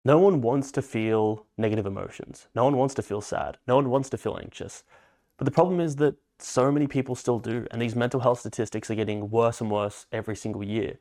No one wants to feel negative emotions. No one wants to feel sad. No one wants to feel anxious. But the problem is that so many people still do, and these mental health statistics are getting worse and worse every single year.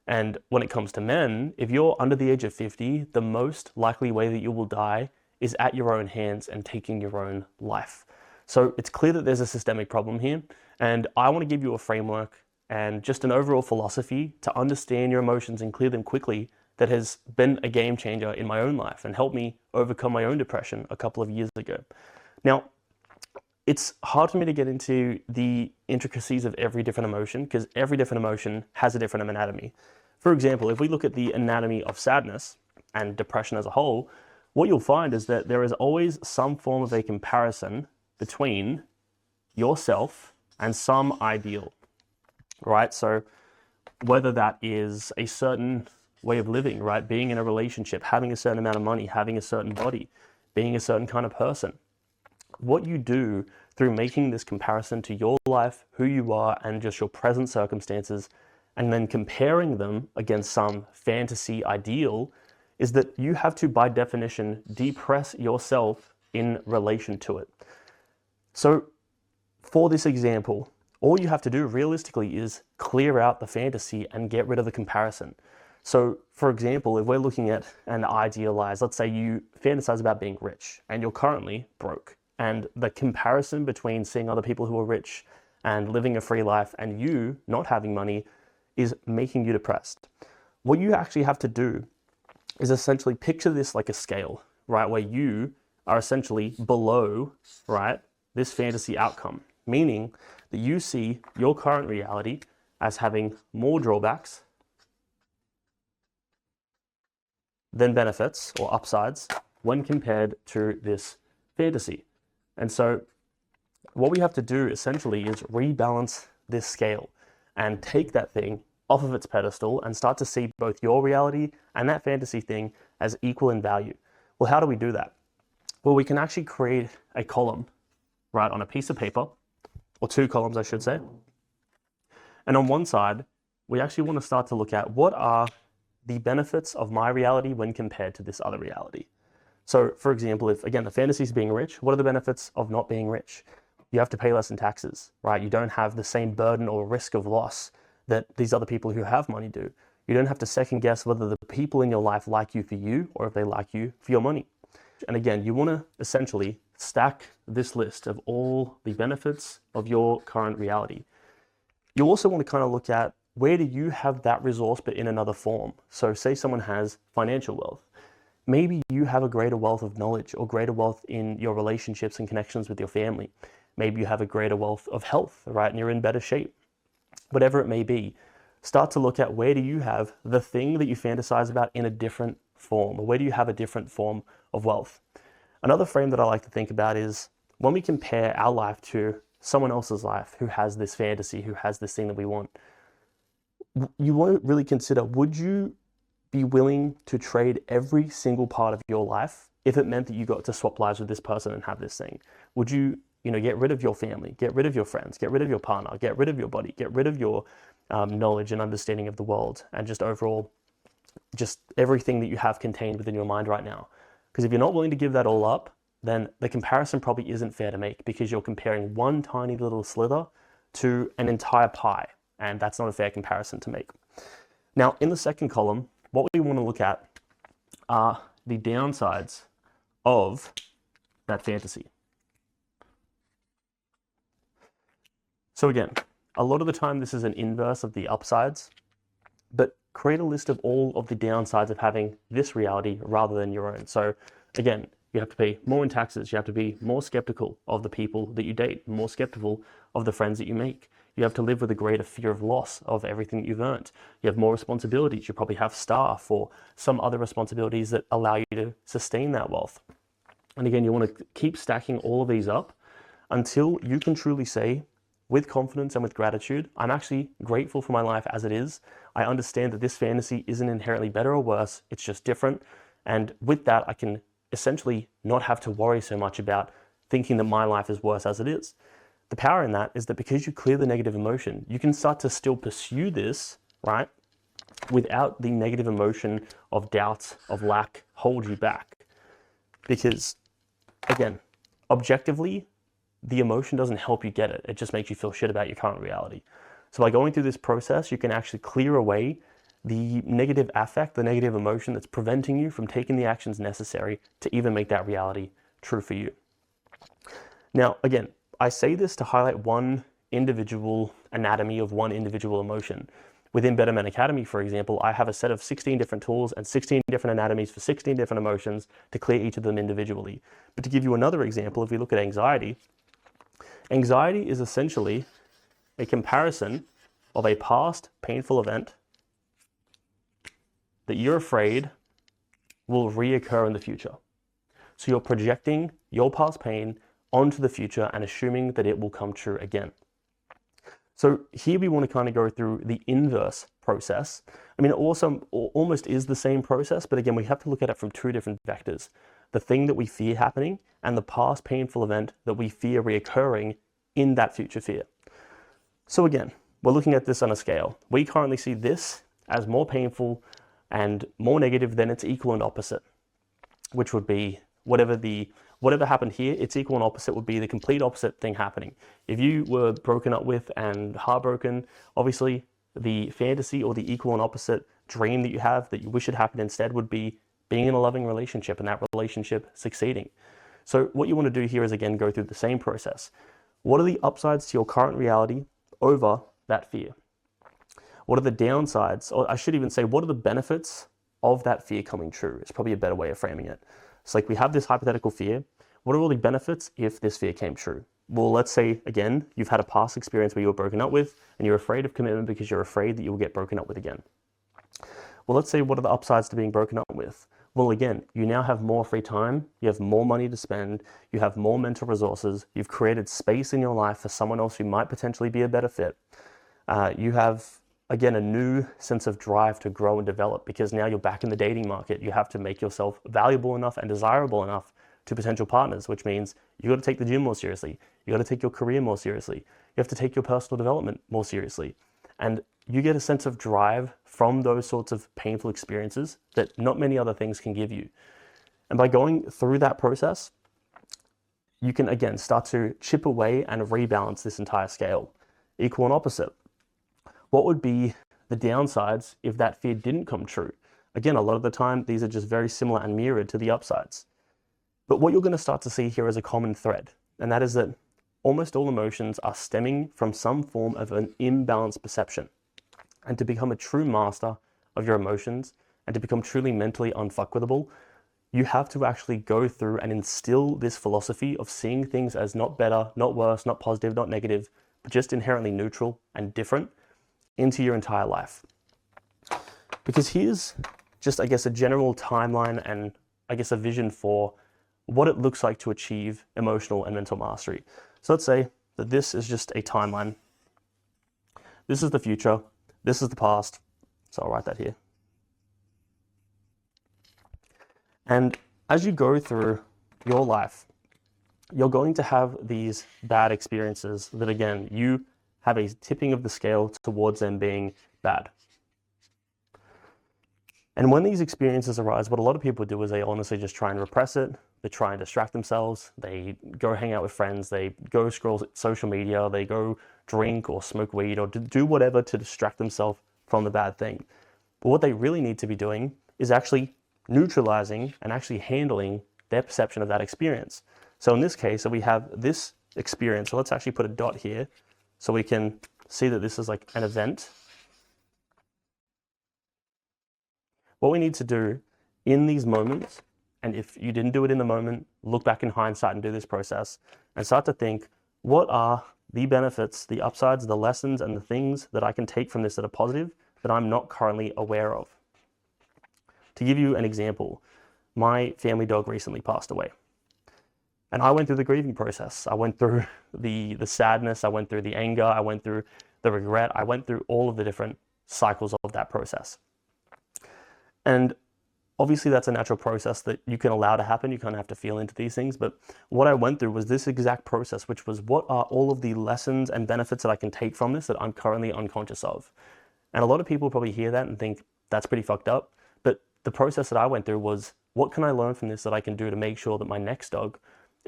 And when it comes to men, if you're under the age of 50, the most likely way that you will die is at your own hands and taking your own life. So it's clear that there's a systemic problem here, and I want to give you a framework and just an overall philosophy to understand your emotions and clear them quickly that has been a game changer in my own life and helped me overcome my own depression a couple of years ago. Now, it's hard for me to get into the intricacies of every different emotion because every different emotion has a different anatomy. For example, if we look at the anatomy of sadness and depression as a whole, what you'll find is that there is always some form of a comparison between yourself and some ideal, right? So whether that is a certain way of living, right? Being in a relationship, having a certain amount of money, having a certain body, being a certain kind of person. What you do through making this comparison to your life, who you are, and just your present circumstances, and then comparing them against some fantasy ideal, is that you have to, by definition, depress yourself in relation to it. So for this example, all you have to do realistically is clear out the fantasy and get rid of the comparison. So for example, if we're looking at an idealized, let's say you fantasize about being rich and you're currently broke, and the comparison between seeing other people who are rich and living a free life and you not having money is making you depressed. What you actually have to do is essentially picture this like a scale, right? Where you are essentially below, right, this fantasy outcome, meaning that you see your current reality as having more drawbacks than benefits or upsides when compared to this fantasy. And so what we have to do essentially is rebalance this scale and take that thing off of its pedestal and start to see both your reality and that fantasy thing as equal in value. Well, how do we do that? Well, we can actually create a column, right, on a piece of paper, or two columns, I should say. And on one side, we actually want to start to look at what are the benefits of my reality when compared to this other reality. So for example, if again, the fantasy is being rich, what are the benefits of not being rich? You have to pay less in taxes, right? You don't have the same burden or risk of loss that these other people who have money do. You don't have to second guess whether the people in your life like you for you or if they like you for your money. And again, you want to essentially stack this list of all the benefits of your current reality. You also want to kind of look at where do you have that resource but in another form. So say someone has financial wealth. Maybe you have a greater wealth of knowledge or greater wealth in your relationships and connections with your family. Maybe you have a greater wealth of health, right? And you're in better shape. Whatever it may be, start to look at where do you have the thing that you fantasize about in a different form, or where do you have a different form of wealth? Another frame that I like to think about is when we compare our life to someone else's life who has this fantasy, who has this thing that we want, you want to really consider, would you be willing to trade every single part of your life if it meant that you got to swap lives with this person and have this thing? Would you get rid of your family, get rid of your friends, get rid of your partner, get rid of your body, get rid of your knowledge and understanding of the world, and just overall, just everything that you have contained within your mind right now? Because if you're not willing to give that all up, then the comparison probably isn't fair to make because you're comparing one tiny little slither to an entire pie, and that's not a fair comparison to make. Now, in the second column, what we want to look at are the downsides of that fantasy. So again, a lot of the time this is an inverse of the upsides, but create a list of all of the downsides of having this reality rather than your own. So again, you have to pay more in taxes. You have to be more skeptical of the people that you date, more skeptical of the friends that you make. You have to live with a greater fear of loss of everything that you've earned. You have more responsibilities. You probably have staff or some other responsibilities that allow you to sustain that wealth. And again, you want to keep stacking all of these up until you can truly say, with confidence and with gratitude, I'm actually grateful for my life as it is. I understand that this fantasy isn't inherently better or worse, it's just different. And with that, I can essentially not have to worry so much about thinking that my life is worse as it is. The power in that is that because you clear the negative emotion, you can start to still pursue this, right? without the negative emotion of doubt, of lack, hold you back. Because, again, objectively, the emotion doesn't help you get it. It just makes you feel shit about your current reality. So by going through this process, you can actually clear away the negative affect, the negative emotion that's preventing you from taking the actions necessary to even make that reality true for you. Now, again, I say this to highlight one individual anatomy of one individual emotion. Within Better Men Academy, for example, I have a set of 16 different tools and 16 different anatomies for 16 different emotions to clear each of them individually. But to give you another example, if we look at anxiety, anxiety is essentially a comparison of a past painful event that you're afraid will reoccur in the future. So you're projecting your past pain onto the future and assuming that it will come true again. So here we want to kind of go through the inverse process. I mean, it also almost is the same process, but again, we have to look at it from two different vectors. The thing that we fear happening and the past painful event that we fear reoccurring in that future fear. So again, we're looking at this on a scale. We currently see this as more painful and more negative than its equal and opposite, which would be whatever happened here, its equal and opposite would be the complete opposite thing happening. If you were broken up with and heartbroken, obviously the fantasy or the equal and opposite dream that you have that you wish had happened instead would be being in a loving relationship and that relationship succeeding. So what you want to do here is, again, go through the same process. What are the upsides to your current reality over that fear? What are the downsides? Or I should even say, what are the benefits of that fear coming true? It's probably a better way of framing it. It's like we have this hypothetical fear. What are all the benefits if this fear came true? Well, let's say, again, you've had a past experience where you were broken up with and you're afraid of commitment because you're afraid that you will get broken up with again. Well, let's say, what are the upsides to being broken up with? Well, again, you now have more free time, you have more money to spend, you have more mental resources, you've created space in your life for someone else who might potentially be a better fit. You have, again, a new sense of drive to grow and develop because now you're back in the dating market. You have to make yourself valuable enough and desirable enough to potential partners, which means you got to take the gym more seriously. You got to take your career more seriously. You have to take your personal development more seriously. And you get a sense of drive from those sorts of painful experiences that not many other things can give you. And by going through that process, you can, again, start to chip away and rebalance this entire scale. Equal and opposite. What would be the downsides if that fear didn't come true? Again, a lot of the time, these are just very similar and mirrored to the upsides. But what you're going to start to see here is a common thread, and that is that almost all emotions are stemming from some form of an imbalanced perception. And to become a true master of your emotions and to become truly mentally unfuckwithable, you have to actually go through and instill this philosophy of seeing things as not better, not worse, not positive, not negative, but just inherently neutral and different into your entire life. Because here's just, I guess, a general timeline and I guess a vision for what it looks like to achieve emotional and mental mastery. So let's say that this is just a timeline. This is the future. This is the past. So I'll write that here. And as you go through your life, you're going to have these bad experiences that, again, you have a tipping of the scale towards them being bad. And when these experiences arise, what a lot of people do is they honestly just try and repress it. They try and distract themselves. They go hang out with friends. They go scroll social media. They go drink or smoke weed or do whatever to distract themselves from the bad thing. But what they really need to be doing is actually neutralizing and actually handling their perception of that experience. So in this case, so we have this experience. So let's actually put a dot here so we can see that this is like an event. What we need to do in these moments, and if you didn't do it in the moment, look back in hindsight and do this process and start to think, what are the benefits, the upsides, the lessons, and the things that I can take from this that are positive that I'm not currently aware of? To give you an example, my family dog recently passed away. And I went through the grieving process. I went through the sadness, I went through the anger, I went through the regret, I went through all of the different cycles of that process. And obviously that's a natural process that you can allow to happen. You kind of have to feel into these things. But what I went through was this exact process, which was what are all of the lessons and benefits that I can take from this that I'm currently unconscious of? And a lot of people probably hear that and think, That's pretty fucked up. But the process that I went through was, what can I learn from this that I can do to make sure that my next dog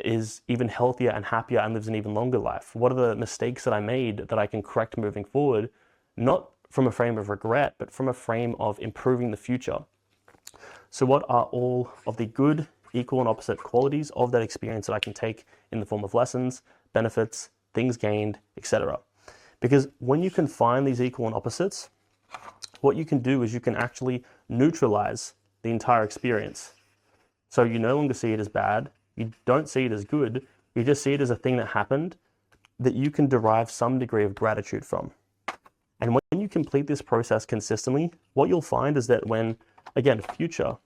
is even healthier and happier and lives an even longer life? What are the mistakes that I made that I can correct moving forward? Not from a frame of regret, but from a frame of improving the future. So what are all of the good, equal and opposite qualities of that experience that I can take in the form of lessons, benefits, things gained, etc.? Because when you can find these equal and opposites, what you can do is you can actually neutralize the entire experience. So you no longer see it as bad, you don't see it as good, you just see it as a thing that happened that you can derive some degree of gratitude from. And when you complete this process consistently, what you'll find is that when, again, future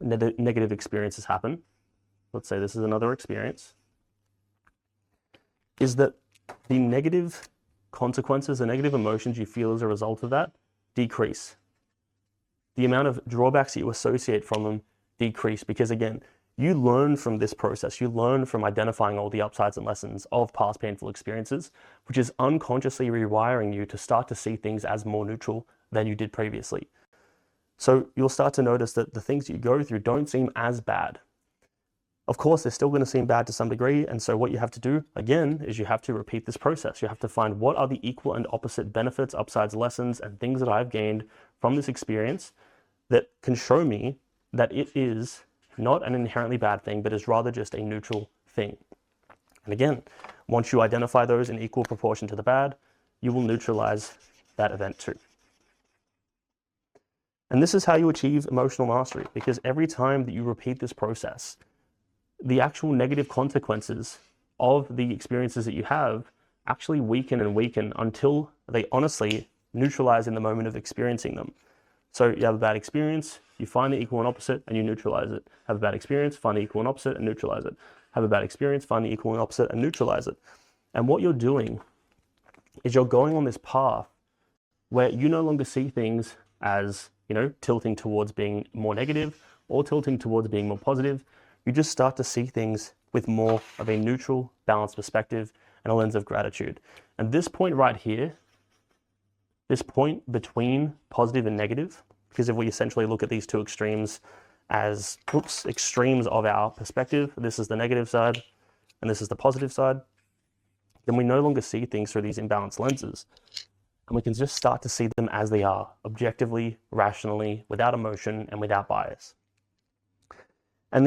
negative experiences happen, let's say this is another experience, is that the negative consequences, the negative emotions you feel as a result of that decrease. The amount of drawbacks that you associate from them decrease, because again, you learn from this process, you learn from identifying all the upsides and lessons of past painful experiences, which is unconsciously rewiring you to start to see things as more neutral than you did previously. So you'll start to notice that the things that you go through don't seem as bad. Of course, they're still going to seem bad to some degree, and so what you have to do, again, is you have to repeat this process. You have to find what are the equal and opposite benefits, upsides, lessons, and things that I've gained from this experience that can show me that it is not an inherently bad thing, but is rather just a neutral thing. And again, once you identify those in equal proportion to the bad, you will neutralize that event too. And this is how you achieve emotional mastery, because every time that you repeat this process, the actual negative consequences of the experiences that you have actually weaken and weaken until they honestly neutralize in the moment of experiencing them. So you have a bad experience, you find the equal and opposite, and you neutralize it. Have a bad experience, find the equal and opposite, and neutralize it. Have a bad experience, find the equal and opposite, and neutralize it. And what you're doing is you're going on this path where you no longer see things as, tilting towards being more negative or tilting towards being more positive. You just start to see things with more of a neutral, balanced perspective and a lens of gratitude. And this point right here, this point between positive and negative, because if we essentially look at these two extremes as extremes of our perspective, this is the negative side and this is the positive side, then we no longer see things through these imbalanced lenses. And we can just start to see them as they are, objectively, rationally, without emotion and without bias. And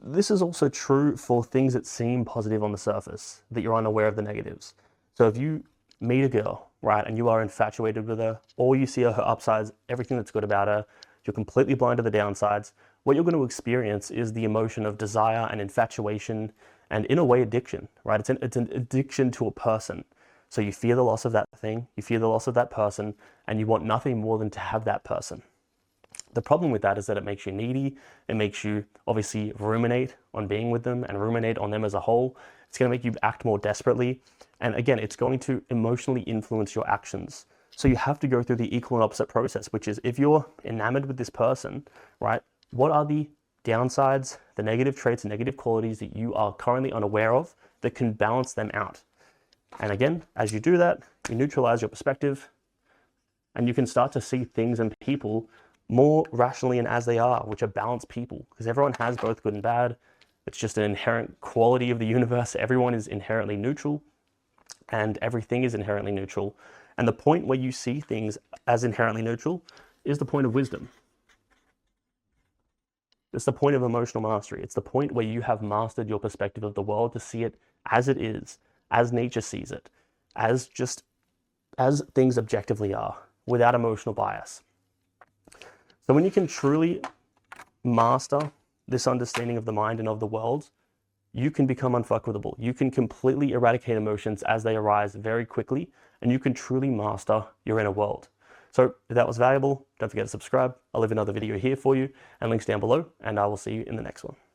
this is also true for things that seem positive on the surface, that you're unaware of the negatives. So if you meet a girl, right, and you are infatuated with her, all you see are her upsides, everything that's good about her, you're completely blind to the downsides, what you're going to experience is the emotion of desire and infatuation and, in a way, addiction, right? It's an addiction to a person. So you fear the loss of that thing, you fear the loss of that person, and you want nothing more than to have that person. The problem with that is that it makes you needy. It makes you obviously ruminate on being with them and ruminate on them as a whole. It's going to make you act more desperately. And again, it's going to emotionally influence your actions. So you have to go through the equal and opposite process, which is if you're enamored with this person, right, what are the downsides, the negative traits and negative qualities that you are currently unaware of that can balance them out? And again, as you do that, you neutralize your perspective and you can start to see things and people more rationally and as they are, which are balanced people, because everyone has both good and bad. It's just an inherent quality of the universe. Everyone is inherently neutral and everything is inherently neutral. And the point where you see things as inherently neutral is the point of wisdom. It's the point of emotional mastery. It's the point where you have mastered your perspective of the world to see it as it is, as nature sees it, as things objectively are, without emotional bias. So when you can truly master this understanding of the mind and of the world, you can become unfuckwithable. You can completely eradicate emotions as they arise very quickly, and you can truly master your inner world. So if that was valuable, don't forget to subscribe. I'll leave another video here for you and links down below, and I will see you in the next one.